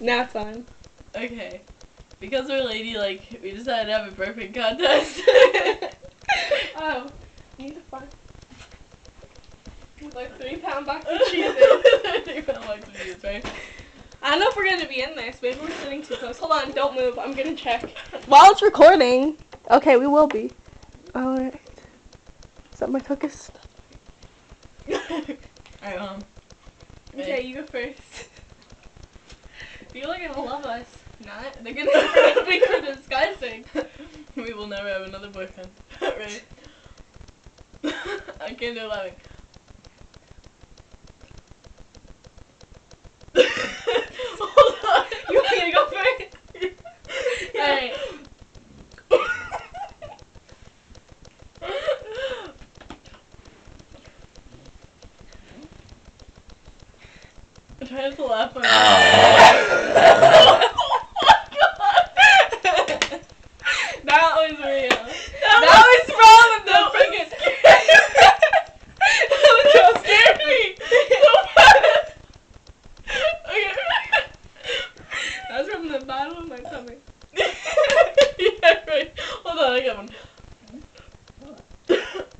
Now it's on. Okay. Because we're ladylike, we decided to have a burping contest. Oh. You need to find like 3-pound box of cheeses. 3-pound box of cheeses, right? I don't know if we're gonna be in this. Maybe we're sitting too close. Hold on, don't move. I'm gonna check. While it's recording. Okay, we will be. Alright. Is that my cookies? Alright, Okay, you go first. People are gonna love us. Not. They're gonna think we're disgusting. We will never have another boyfriend. Right? I can't do laughing. Hold on. You want me to go first? Alright. I'm trying to laugh on That was real. That was from the freaking. That scared me. Okay. That was from the bottom of my stomach. Yeah, right. Hold on, I got one.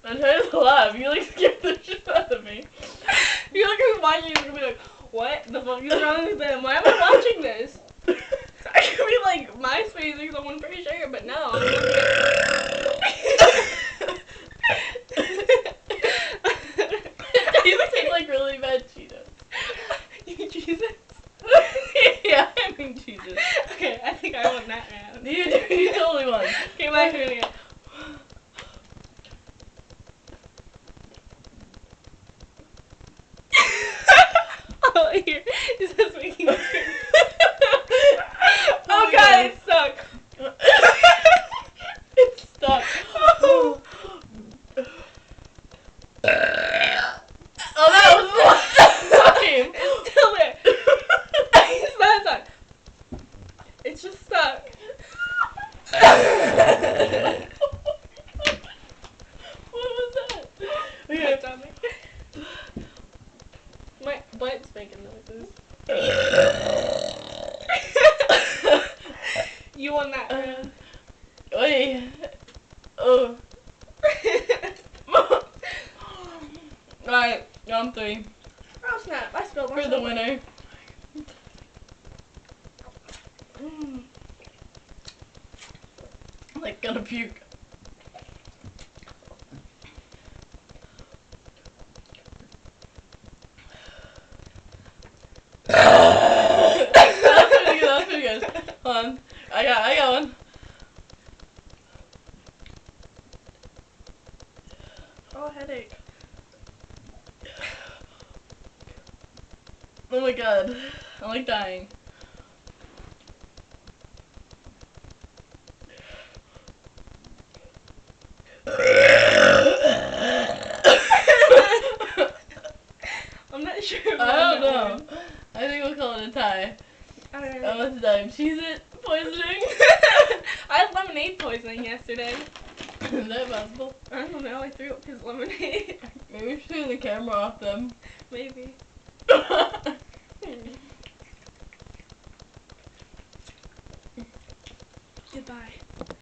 I'm trying to laugh. You like scared the shit out of me. You're like watching, you're gonna be like, what the fuck is wrong with them? Why am I watching this? I could be like MySpace or someone pretty sure, but no. I'm You taste like really bad Cheetos. You mean Jesus? Yeah, I mean Jesus. Okay, I think I won that round. You totally won. Okay, my turn again. Oh, here. Is this making me scared? Oh, God, it's stuck. It's stuck. Oh. Oh, that was sucking. It's still there. It's not stuck. It's just stuck. What was that? Okay, stomach. My butt's making noises. You won that round. Wait. Oh. Alright, round 3. Oh snap! I spilled my For the winner. Mm. I'm like gonna puke. That's pretty good. Hold on. I got one. Oh, headache. Oh my god. I'm like dying. I'm not sure. I don't know. I think we'll call it a tie. Alright. I'm about to die of Cheez-It poisoning. I had lemonade poisoning yesterday. Is that possible? I don't know. I threw up his lemonade. Maybe we should turn the camera off them. Maybe. Goodbye.